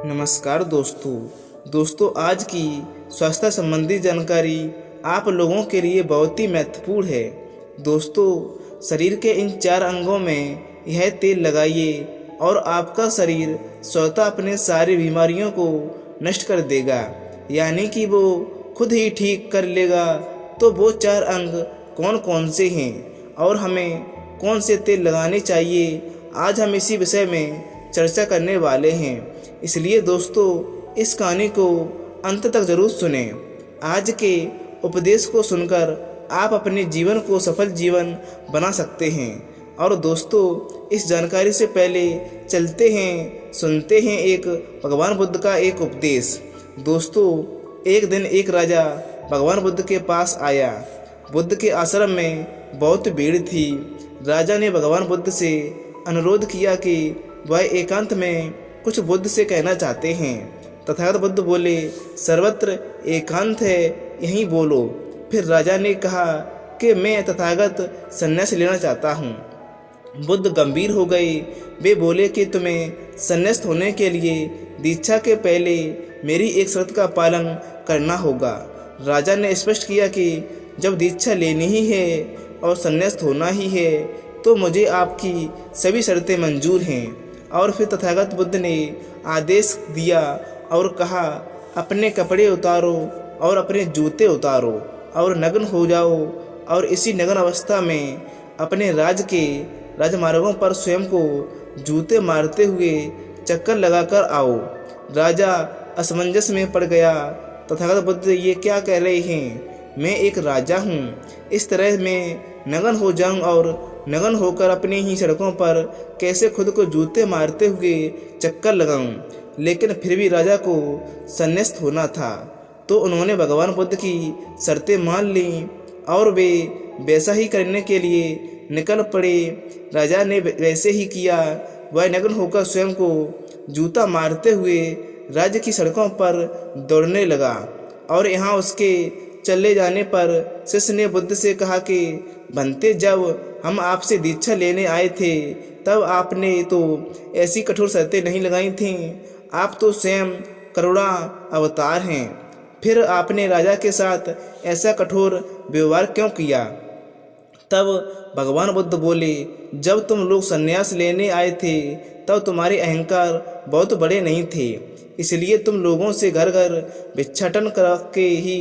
नमस्कार दोस्तों आज की स्वास्थ्य संबंधी जानकारी आप लोगों के लिए बहुत ही महत्वपूर्ण है। दोस्तों, शरीर के इन 4 अंगों में यह तेल लगाइए और आपका शरीर स्वतः अपने सारी बीमारियों को नष्ट कर देगा, यानी कि वो खुद ही ठीक कर लेगा। तो वो 4 अंग कौन कौन से हैं और हमें कौन से तेल लगाने चाहिए, आज हम इसी विषय में चर्चा करने वाले हैं। इसलिए दोस्तों, इस कहानी को अंत तक जरूर सुने। आज के उपदेश को सुनकर आप अपने जीवन को सफल जीवन बना सकते हैं। और दोस्तों, इस जानकारी से पहले चलते हैं, सुनते हैं एक भगवान बुद्ध का एक उपदेश। दोस्तों, एक दिन एक राजा भगवान बुद्ध के पास आया। बुद्ध के आश्रम में बहुत भीड़ थी। राजा ने भगवान बुद्ध से अनुरोध किया कि वह एकांत में कुछ बुद्ध से कहना चाहते हैं। तथागत बुद्ध बोले, सर्वत्र एकांत है, यहीं बोलो। फिर राजा ने कहा कि मैं तथागत संन्यास लेना चाहता हूँ। बुद्ध गंभीर हो गए। वे बोले कि तुम्हें संन्यास्त होने के लिए दीक्षा के पहले मेरी एक शर्त का पालन करना होगा। राजा ने स्पष्ट किया कि जब दीक्षा लेनी ही है और संन्यास्त होना ही है तो मुझे आपकी सभी शर्तें मंजूर हैं। और फिर तथागत बुद्ध ने आदेश दिया और कहा, अपने कपड़े उतारो और अपने जूते उतारो और नग्न हो जाओ, और इसी नग्न अवस्था में अपने राज्य के राजमार्गों पर स्वयं को जूते मारते हुए चक्कर लगाकर आओ। राजा असमंजस में पड़ गया। तथागत बुद्ध ये क्या कह रहे हैं? मैं एक राजा हूँ, इस तरह मैं नग्न हो जाऊँ और नग्न होकर अपनी ही सड़कों पर कैसे खुद को जूते मारते हुए चक्कर लगाऊं? लेकिन फिर भी राजा को संन्यास्त होना था, तो उन्होंने भगवान बुद्ध की शर्तें मान लीं और वे वैसा ही करने के लिए निकल पड़े। राजा ने वैसे ही किया। वह नग्न होकर स्वयं को जूता मारते हुए राज्य की सड़कों पर दौड़ने लगा। और यहाँ उसके चले जाने पर शिष्य ने बुद्ध से कहा कि बनते, जब हम आपसे दीक्षा लेने आए थे तब आपने तो ऐसी कठोर शर्तें नहीं लगाई थीं। आप तो स्वयं करुणा अवतार हैं, फिर आपने राजा के साथ ऐसा कठोर व्यवहार क्यों किया? तब भगवान बुद्ध बोले, जब तुम लोग संन्यास लेने आए थे तब तुम्हारे अहंकार बहुत बड़े नहीं थे, इसलिए तुम लोगों से घर घर भिक्षाटन करके ही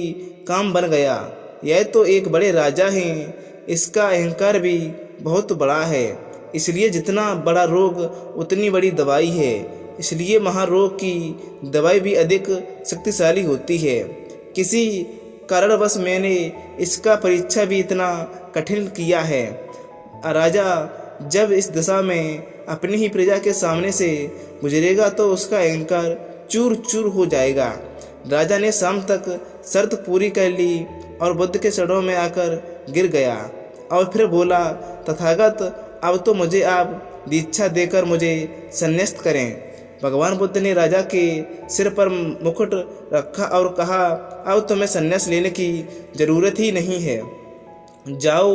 काम बन गया। यह तो एक बड़े राजा हैं, इसका अहंकार भी बहुत बड़ा है, इसलिए जितना बड़ा रोग उतनी बड़ी दवाई है, इसलिए महारोग की दवाई भी अधिक शक्तिशाली होती है। किसी कारणवश मैंने इसका परीक्षा भी इतना कठिन किया है। राजा जब इस दशा में अपनी ही प्रजा के सामने से गुजरेगा तो उसका अहंकार चूर चूर हो जाएगा। राजा ने शाम तक शर्त पूरी कर ली और बुद्ध के चरणों में आकर गिर गया और फिर बोला, तथागत, अब तो मुझे आप दीक्षा देकर मुझे संन्यास्त करें। भगवान बुद्ध ने राजा के सिर पर मुकुट रखा और कहा, अब तुम्हें संन्यास लेने की जरूरत ही नहीं है। जाओ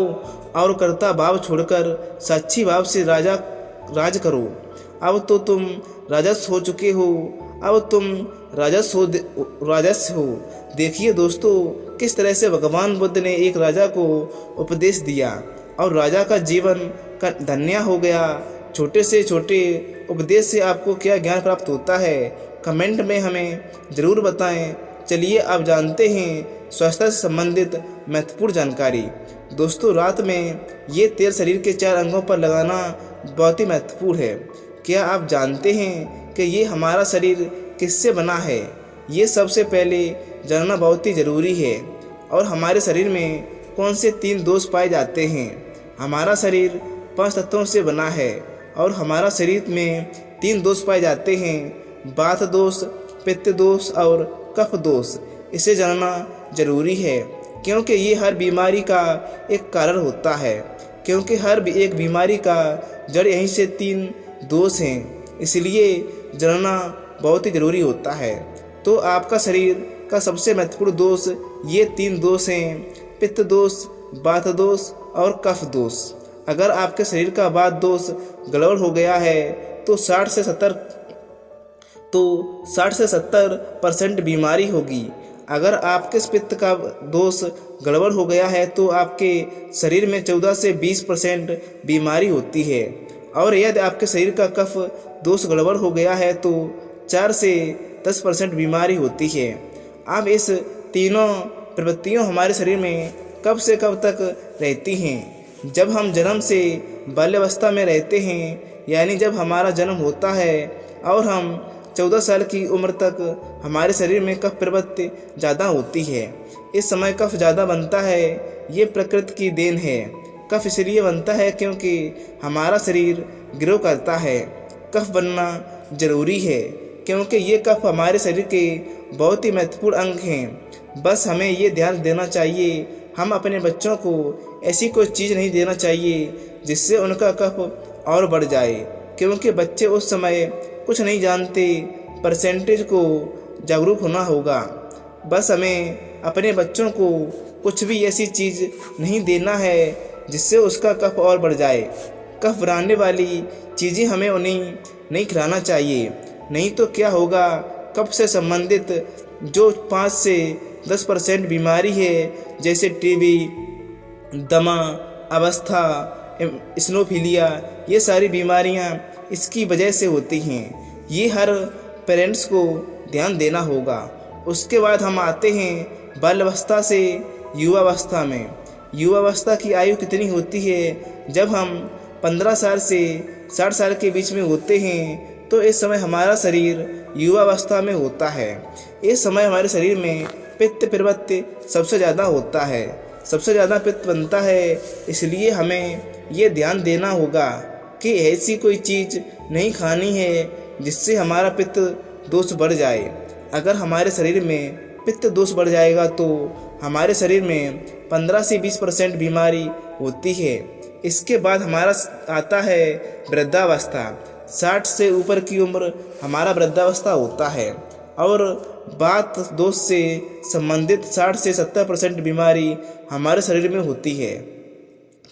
और कर्ता भाव छोड़कर साक्षी भाव से राज करो। अब तो तुम राजस हो चुके हो, अब तुम राजस हो। देखिए दोस्तों, किस तरह से भगवान बुद्ध ने एक राजा को उपदेश दिया और राजा का जीवन का धन्य हो गया। छोटे से छोटे उपदेश से आपको क्या ज्ञान प्राप्त होता है, कमेंट में हमें ज़रूर बताएं। चलिए अब जानते हैं स्वास्थ्य से संबंधित महत्वपूर्ण जानकारी। दोस्तों, रात में ये तेल शरीर के 4 अंगों पर लगाना बहुत ही महत्वपूर्ण है। क्या आप जानते हैं कि ये हमारा शरीर किससे बना है? ये सबसे पहले जानना बहुत ही ज़रूरी है। और हमारे शरीर में कौन से 3 दोष पाए जाते हैं? हमारा शरीर 5 तत्वों से बना है और हमारा शरीर में 3 दोष पाए जाते हैं, वात दोष, पित्त दोष और कफ दोष। इसे जानना जरूरी है क्योंकि ये हर बीमारी का एक कारण होता है, क्योंकि हर एक बीमारी का जड़ यहीं से 3 दोष हैं, इसलिए जानना बहुत ही ज़रूरी होता है। तो आपका शरीर का सबसे महत्वपूर्ण दोष ये 3 दोष हैं, पित्त दोष, वात दोष और कफ दोष। अगर आपके शरीर का वात दोष गड़बड़ हो गया है तो 60 से तो 60 से 70% बीमारी होगी। अगर आपके पित्त का दोष गड़बड़ हो गया है तो आपके शरीर में 14 से 20% बीमारी होती है, और यदि आपके शरीर का कफ दोष गड़बड़ हो गया है तो 4 से 10% बीमारी होती है। अब इस तीनों प्रवृत्तियों हमारे शरीर में कब से कब तक रहती हैं? जब हम जन्म से बाल्यावस्था में रहते हैं, यानी जब हमारा जन्म होता है और हम 14 साल की उम्र तक हमारे शरीर में कफ प्रवृत्ति ज़्यादा होती है। इस समय कफ ज़्यादा बनता है, ये प्रकृति की देन है। कफ इसलिए बनता है क्योंकि हमारा शरीर ग्रो करता है। कफ बनना जरूरी है क्योंकि ये कफ हमारे शरीर के बहुत ही महत्वपूर्ण अंग हैं। बस हमें ये ध्यान देना चाहिए, हम अपने बच्चों को ऐसी कोई चीज़ नहीं देना चाहिए जिससे उनका कफ और बढ़ जाए, क्योंकि बच्चे उस समय कुछ नहीं जानते। परसेंटेज को जागरूक होना होगा। बस हमें अपने बच्चों को कुछ भी ऐसी चीज़ नहीं देना है जिससे उसका कफ और बढ़ जाए। कफ बढ़ाने वाली चीज़ें हमें उन्हें नहीं खिलाना चाहिए, नहीं तो क्या होगा, कफ से संबंधित जो 5 से 10% बीमारी है, जैसे टीबी, दमा, अवस्था, इस्नोफिलिया, ये सारी बीमारियां इसकी वजह से होती हैं। ये हर पेरेंट्स को ध्यान देना होगा। उसके बाद हम आते हैं बाल्यावस्था से युवावस्था में। युवावस्था की आयु कितनी होती है? जब हम 15 साल से 60 साल के बीच में होते हैं तो इस समय हमारा शरीर युवावस्था में होता है। इस समय हमारे शरीर में पित्त प्रवृत्ति सबसे ज़्यादा होता है, सबसे ज़्यादा पित्त बनता है। इसलिए हमें ये ध्यान देना होगा कि ऐसी कोई चीज़ नहीं खानी है जिससे हमारा पित्त दोष बढ़ जाए। अगर हमारे शरीर में पित्त दोष बढ़ जाएगा तो हमारे शरीर में 15 से 20% बीमारी होती है। इसके बाद हमारा आता है वृद्धावस्था। 60 से ऊपर की उम्र हमारा वृद्धावस्था होता है, और बात दोष से संबंधित 60 से 70% बीमारी हमारे शरीर में होती है।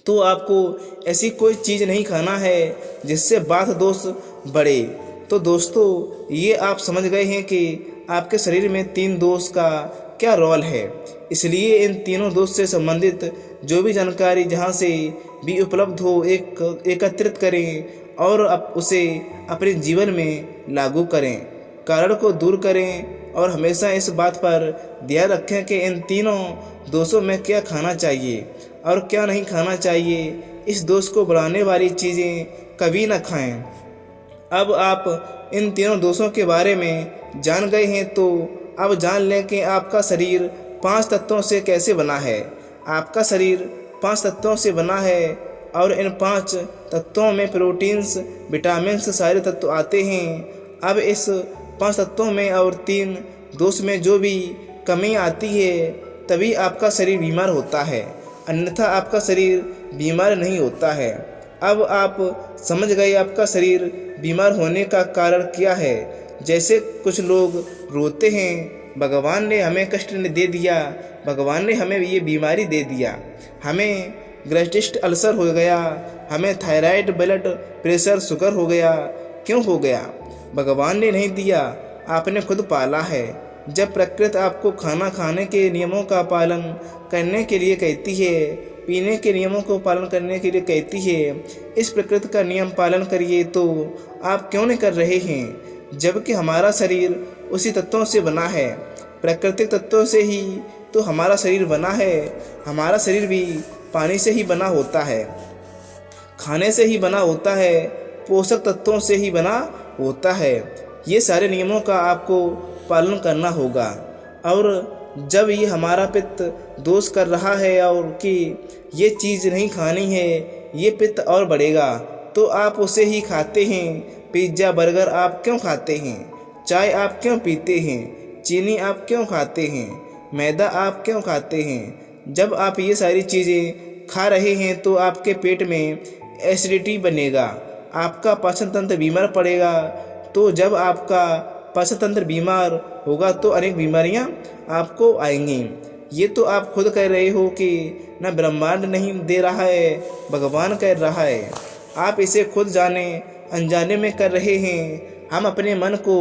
तो आपको ऐसी कोई चीज़ नहीं खाना है जिससे बात दोष बढ़े। तो दोस्तों, ये आप समझ गए हैं कि आपके शरीर में 3 दोष का क्या रोल है। इसलिए इन तीनों दोष से संबंधित जो भी जानकारी जहाँ से भी उपलब्ध हो एकत्रित करें और उसे अपने जीवन में लागू करें, कारण को दूर करें, और हमेशा इस बात पर ध्यान रखें कि इन तीनों दोषों में क्या खाना चाहिए और क्या नहीं खाना चाहिए। इस दोष को बढ़ाने वाली चीज़ें कभी ना खाएं। अब आप इन तीनों दोषों के बारे में जान गए हैं, तो अब जान लें कि आपका शरीर 5 तत्वों से कैसे बना है। आपका शरीर 5 तत्वों से बना है, और इन 5 तत्वों में प्रोटीन्स, विटामिन्स सारे तत्व आते हैं। अब इस 5 तत्वों में और 3 दोष में जो भी कमी आती है तभी आपका शरीर बीमार होता है, अन्यथा आपका शरीर बीमार नहीं होता है। अब आप समझ गए आपका शरीर बीमार होने का कारण क्या है। जैसे कुछ लोग रोते हैं, भगवान ने हमें कष्ट दे दिया, भगवान ने हमें ये बीमारी दे दिया, हमें गैस्ट्रिक अल्सर हो गया, हमें थायराइड, ब्लड प्रेशर, शुगर हो गया। क्यों हो गया? भगवान ने नहीं दिया, आपने खुद पाला है। जब प्रकृति आपको खाना खाने के नियमों का पालन करने के लिए कहती है, पीने के नियमों को पालन करने के लिए कहती है, इस प्रकृति का नियम पालन करिए, तो आप क्यों नहीं कर रहे हैं? जबकि हमारा शरीर उसी तत्वों से बना है, प्राकृतिक तत्वों से ही तो हमारा शरीर बना है। हमारा शरीर भी पानी से ही बना होता है, खाने से ही बना होता है, पोषक तत्वों से ही बना होता है। ये सारे नियमों का आपको पालन करना होगा। और जब ये हमारा पित्त दोष कर रहा है और कि ये चीज़ नहीं खानी है, ये पित्त और बढ़ेगा, तो आप उसे ही खाते हैं। पिज्ज़ा, बर्गर आप क्यों खाते हैं? चाय आप क्यों पीते हैं? चीनी आप क्यों खाते हैं? मैदा आप क्यों खाते हैं? जब आप ये सारी चीज़ें खा रहे हैं तो आपके पेट में एसिडिटी बनेगा, आपका पाचन तंत्र बीमार पड़ेगा। तो जब आपका पाचन तंत्र बीमार होगा तो अनेक बीमारियां आपको आएंगी। ये तो आप खुद कह रहे हो कि न ब्रह्मांड नहीं दे रहा है, भगवान कह रहा है। आप इसे खुद जाने अनजाने में कर रहे हैं। हम अपने मन को,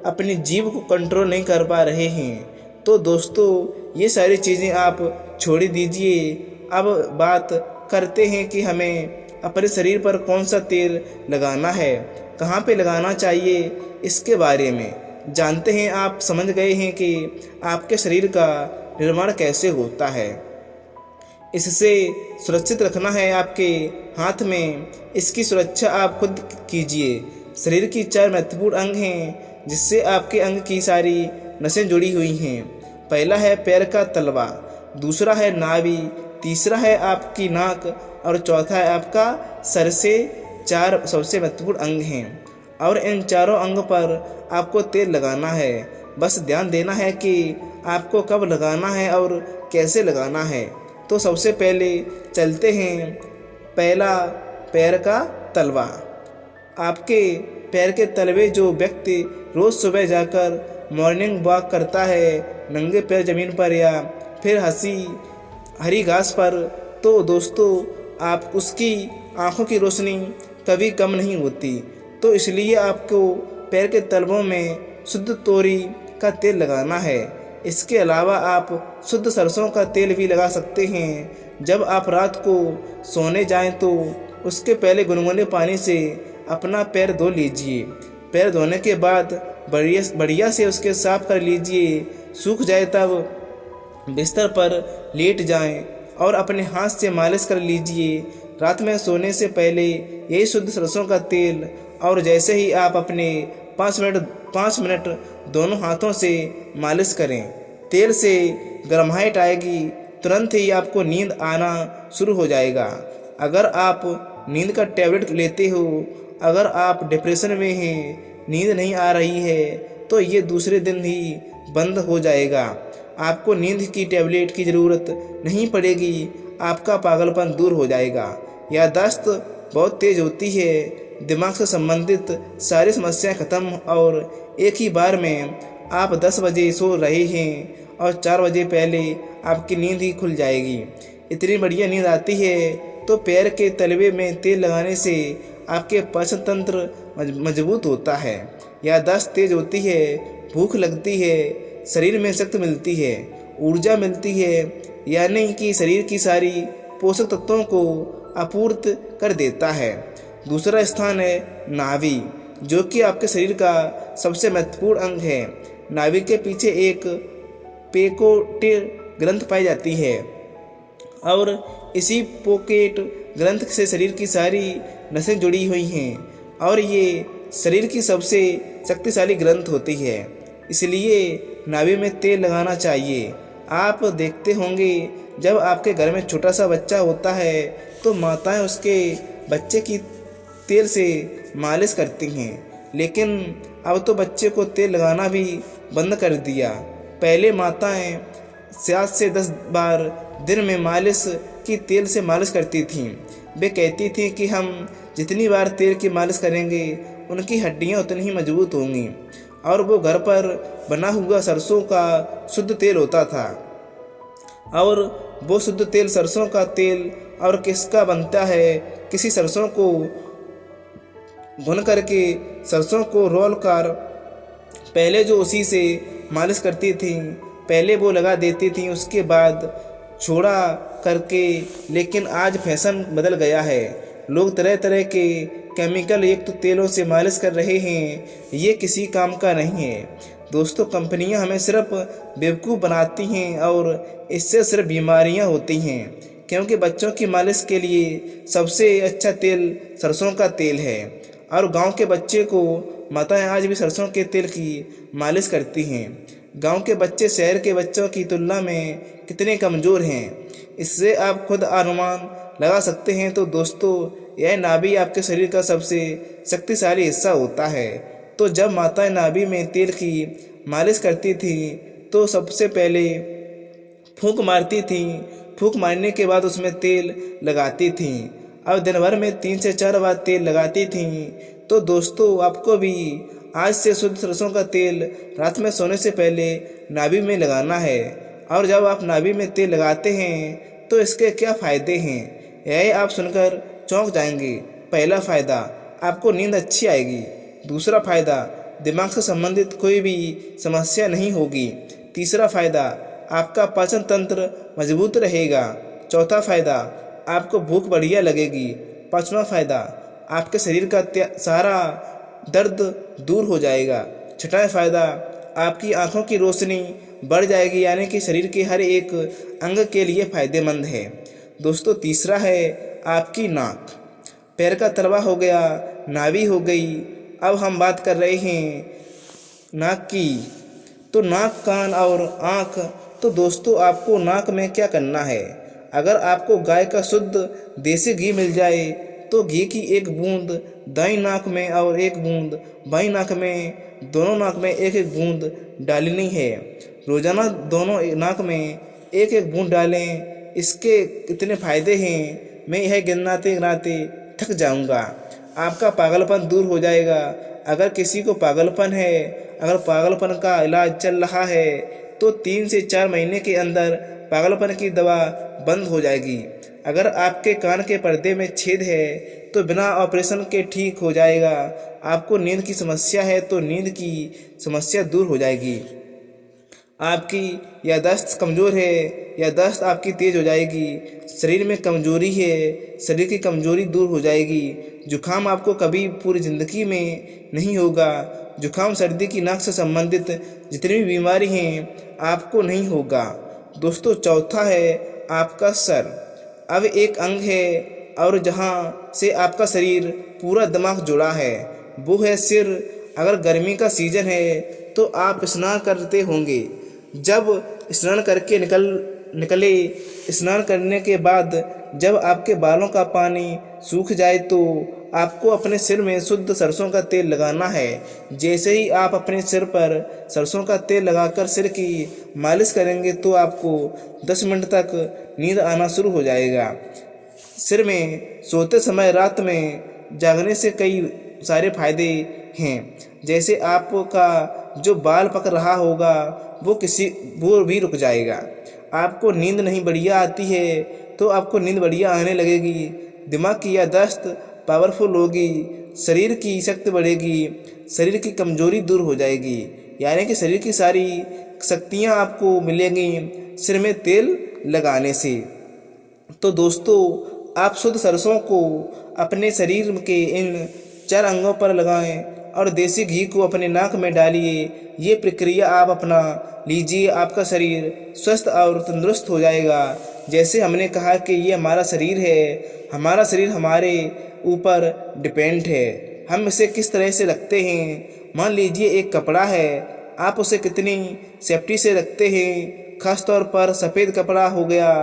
अपनी जीभ को कंट्रोल नहीं कर पा रहे हैं। तो दोस्तों ये सारी चीज़ें आप छोड़ दीजिए। अब बात करते हैं कि हमें अपने शरीर पर कौन सा तेल लगाना है, कहाँ पे लगाना चाहिए, इसके बारे में जानते हैं। आप समझ गए हैं कि आपके शरीर का निर्माण कैसे होता है। इससे सुरक्षित रखना है आपके हाथ में, इसकी सुरक्षा आप खुद कीजिए। शरीर की 4 महत्वपूर्ण अंग हैं जिससे आपके अंग की सारी नसें जुड़ी हुई हैं। पहला है पैर का तलवा, दूसरा है नाभि, तीसरा है आपकी नाक और चौथा है आपका सर से। 4 सबसे महत्वपूर्ण अंग हैं और इन चारों अंग पर आपको तेल लगाना है। बस ध्यान देना है कि आपको कब लगाना है और कैसे लगाना है। तो सबसे पहले चलते हैं, पहला पैर का तलवा। आपके पैर के तलवे जो व्यक्ति रोज़ सुबह जाकर मॉर्निंग वॉक करता है नंगे पैर ज़मीन पर या फिर हरी घास पर, तो दोस्तों आप उसकी आँखों की रोशनी कभी कम नहीं होती। तो इसलिए आपको पैर के तलवों में शुद्ध तोरी का तेल लगाना है। इसके अलावा आप शुद्ध सरसों का तेल भी लगा सकते हैं। जब आप रात को सोने जाएं तो उसके पहले गुनगुने पानी से अपना पैर धो लीजिए। पैर धोने के बाद बढ़िया से उसके साफ कर लीजिए। सूख जाए तब बिस्तर पर लेट जाएं और अपने हाथ से मालिश कर लीजिए। रात में सोने से पहले यही शुद्ध सरसों का तेल और जैसे ही आप अपने 5 मिनट दोनों हाथों से मालिश करें, तेल से गर्माहट आएगी, तुरंत ही आपको नींद आना शुरू हो जाएगा। अगर आप नींद का टैबलेट लेते हो, अगर आप डिप्रेशन में हैं, नींद नहीं आ रही है, तो ये दूसरे दिन ही बंद हो जाएगा। आपको नींद की टैबलेट की ज़रूरत नहीं पड़ेगी, आपका पागलपन दूर हो जाएगा। याददाश्त बहुत तेज़ होती है, दिमाग से संबंधित सारी समस्याएं खत्म और एक ही बार में आप 10 बजे सो रहे हैं और 4 बजे पहले आपकी नींद ही खुल जाएगी। इतनी बढ़िया नींद आती है। तो पैर के तलवे में तेल लगाने से आपके पाचन तंत्र मजबूत होता है, याददाश्त तेज होती है, भूख लगती है, शरीर में शक्ति मिलती है, ऊर्जा मिलती है, यानी कि शरीर की सारी पोषक तत्वों को आपूर्ति कर देता है। दूसरा स्थान है नाभि, जो कि आपके शरीर का सबसे महत्वपूर्ण अंग है। नाभि के पीछे एक पेकोटेड ग्रंथ पाई जाती है और इसी पोकेट ग्रंथ से शरीर की सारी नसें जुड़ी हुई हैं और ये शरीर की सबसे शक्तिशाली ग्रंथ होती है। इसलिए नाभि में तेल लगाना चाहिए। आप देखते होंगे जब आपके घर में छोटा सा बच्चा होता है तो माताएं उसके बच्चे की तेल से मालिश करती हैं, लेकिन अब तो बच्चे को तेल लगाना भी बंद कर दिया। पहले माताएं 7 से 10 बार दिन में मालिश की तेल से मालिश करती थीं। वे कहती थीं कि हम जितनी बार तेल की मालिश करेंगे उनकी हड्डियां उतनी ही मजबूत होंगी। और वो घर पर बना हुआ सरसों का शुद्ध तेल होता था। और वो शुद्ध तेल सरसों का तेल और किसका बनता है, किसी सरसों को भून करके सरसों को रोल कर पहले जो उसी से मालिश करती थी, पहले वो लगा देती थी, उसके बाद छोड़ा करके। लेकिन आज फैशन बदल गया है, लोग तरह तरह के केमिकल युक्त तेलों से मालिश कर रहे हैं। ये किसी काम का नहीं है दोस्तों। कंपनियां हमें सिर्फ बेवकूफ़ बनाती हैं और इससे सिर्फ बीमारियां होती हैं, क्योंकि बच्चों की मालिश के लिए सबसे अच्छा तेल सरसों का तेल है। और गांव के बच्चे को माताएं आज भी सरसों के तेल की मालिश करती हैं। गांव के बच्चे शहर के बच्चों की तुलना में कितने कमज़ोर हैं, इससे आप खुद अनुमान लगा सकते हैं। तो दोस्तों यह नाभि आपके शरीर का सबसे शक्तिशाली हिस्सा होता है। तो जब माताएं नाभि में तेल की मालिश करती थी तो सबसे पहले फूंक मारती थी, फूंक मारने के बाद उसमें तेल लगाती थी। अब दिन भर में 3 से 4 बार तेल लगाती थी। तो दोस्तों आपको भी आज से शुद्ध सरसों का तेल रात में सोने से पहले नाभि में लगाना है। और जब आप नाभि में तेल लगाते हैं तो इसके क्या फ़ायदे हैं, यह आप सुनकर चौंक जाएंगे। पहला फ़ायदा, आपको नींद अच्छी आएगी। दूसरा फ़ायदा, दिमाग से संबंधित कोई भी समस्या नहीं होगी। तीसरा फ़ायदा, आपका पाचन तंत्र मजबूत रहेगा। चौथा फ़ायदा, आपको भूख बढ़िया लगेगी। पाँचवा फ़ायदा, आपके शरीर का सारा दर्द दूर हो जाएगा। छठा फ़ायदा, आपकी आँखों की रोशनी बढ़ जाएगी, यानी कि शरीर के हर एक अंग के लिए फ़ायदेमंद है। दोस्तों तीसरा है आपकी नाक। पैर का तलवा हो गया, नाभि हो गई। अब हम बात कर रहे हैं नाक की। तो नाक, कान और आँख। तो दोस्तों आपको नाक में क्या करना है, अगर आपको गाय का शुद्ध देसी घी मिल जाए तो घी की एक बूंद दाईं नाक में और एक बूंद बाईं नाक में, दोनों नाक में एक एक बूंद डालनी है। रोज़ाना दोनों नाक में एक एक बूंद डालें। इसके इतने फ़ायदे हैं, मैं यह गिनाते गिनाते थक जाऊंगा। आपका पागलपन दूर हो जाएगा। अगर किसी को पागलपन है, अगर पागलपन का इलाज चल रहा है तो 3 से 4 महीने के अंदर पागलपन की दवा बंद हो जाएगी। अगर आपके कान के पर्दे में छेद है तो बिना ऑपरेशन के ठीक हो जाएगा। आपको नींद की समस्या है तो नींद की समस्या दूर हो जाएगी। आपकी याददाश्त कमज़ोर है, याददाश्त आपकी तेज़ हो जाएगी। शरीर में कमज़ोरी है, शरीर की कमज़ोरी दूर हो जाएगी। जुकाम आपको कभी पूरी ज़िंदगी में नहीं होगा। जुकाम, सर्दी की नाक से संबंधित जितनी भी बीमारी हैं आपको नहीं होगा। दोस्तों चौथा है आपका सर। अब एक अंग है और जहाँ से आपका शरीर पूरा दिमाग जुड़ा है वो है सिर। अगर गर्मी का सीज़न है तो आप स्नान करते होंगे। जब स्नान करके निकले, स्नान करने के बाद जब आपके बालों का पानी सूख जाए तो आपको अपने सिर में शुद्ध सरसों का तेल लगाना है। जैसे ही आप अपने सिर पर सरसों का तेल लगाकर सिर की मालिश करेंगे तो आपको 10 मिनट तक नींद आना शुरू हो जाएगा। सिर में सोते समय, रात में जागने से कई सारे फायदे हैं। जैसे आपका जो बाल पक रहा होगा वो भी रुक जाएगा। आपको नींद नहीं बढ़िया आती है तो आपको नींद बढ़िया आने लगेगी। दिमाग की याददाश्त पावरफुल होगी, शरीर की शक्ति बढ़ेगी, शरीर की कमजोरी दूर हो जाएगी, यानी कि शरीर की सारी शक्तियाँ आपको मिलेंगी सिर में तेल लगाने से। तो दोस्तों आप शुद्ध सरसों को अपने शरीर के इन 4 अंगों पर लगाएं और देसी घी को अपने नाक में डालिए। ये प्रक्रिया आप अपना लीजिए, आपका शरीर स्वस्थ और तंदुरुस्त हो जाएगा। जैसे हमने कहा कि ये हमारा शरीर है, हमारा शरीर हमारे ऊपर डिपेंड है, हम इसे किस तरह से रखते हैं। मान लीजिए एक कपड़ा है, आप उसे कितनी सेफ्टी से रखते हैं। खास तौर पर सफ़ेद कपड़ा हो गया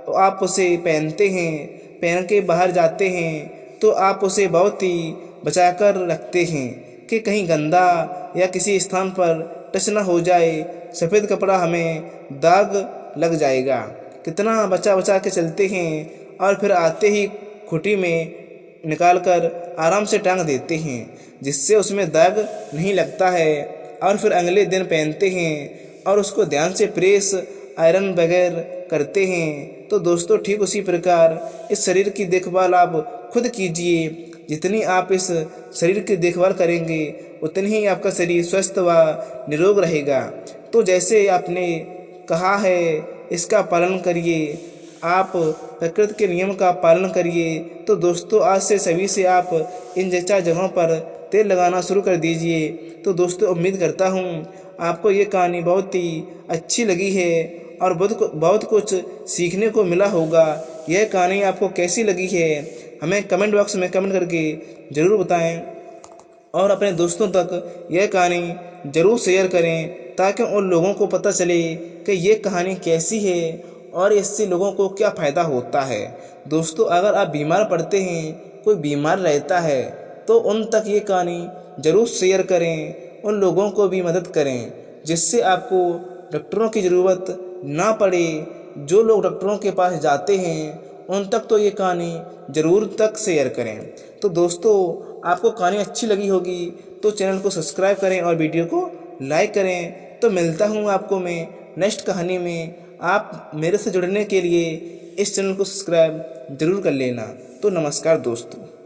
तो आप उसे पहनते हैं, पहन के बाहर जाते हैं तो आप उसे बहुत ही बचाकर रखते हैं कि कहीं गंदा या किसी स्थान पर टच ना हो जाए। सफ़ेद कपड़ा हमें दाग लग जाएगा, कितना बचा के चलते हैं और फिर आते ही खूंटी में निकालकर आराम से टांग देते हैं जिससे उसमें दाग नहीं लगता है, और फिर अगले दिन पहनते हैं और उसको ध्यान से प्रेस आयरन वगैरह करते हैं। तो दोस्तों ठीक उसी प्रकार इस शरीर की देखभाल आप खुद कीजिए। जितनी आप इस शरीर की देखभाल करेंगे उतनी ही आपका शरीर स्वस्थ व निरोग रहेगा। तो जैसे आपने कहा है इसका पालन करिए, आप प्रकृति के नियम का पालन करिए। तो दोस्तों आज से सभी से आप इन जैसा जगहों पर तेल लगाना शुरू कर दीजिए। तो दोस्तों उम्मीद करता हूँ आपको ये कहानी बहुत ही अच्छी लगी है और बहुत कुछ सीखने को मिला होगा। यह कहानी आपको कैसी लगी है हमें कमेंट बॉक्स में कमेंट करके ज़रूर बताएं और अपने दोस्तों तक यह कहानी ज़रूर शेयर करें ताकि उन लोगों को पता चले कि ये कहानी कैसी है और इससे लोगों को क्या फ़ायदा होता है। दोस्तों अगर आप बीमार पड़ते हैं, कोई बीमार रहता है तो उन तक ये कहानी ज़रूर शेयर करें, उन लोगों को भी मदद करें जिससे आपको डॉक्टरों की ज़रूरत ना पड़े। जो लोग डॉक्टरों के पास जाते हैं उन तक तो ये कहानी ज़रूर तक शेयर करें। तो दोस्तों आपको कहानी अच्छी लगी होगी तो चैनल को सब्सक्राइब करें और वीडियो को लाइक करें। तो मिलता हूँ आपको मैं नेक्स्ट कहानी में। आप मेरे से जुड़ने के लिए इस चैनल को सब्सक्राइब ज़रूर कर लेना। तो नमस्कार दोस्तों।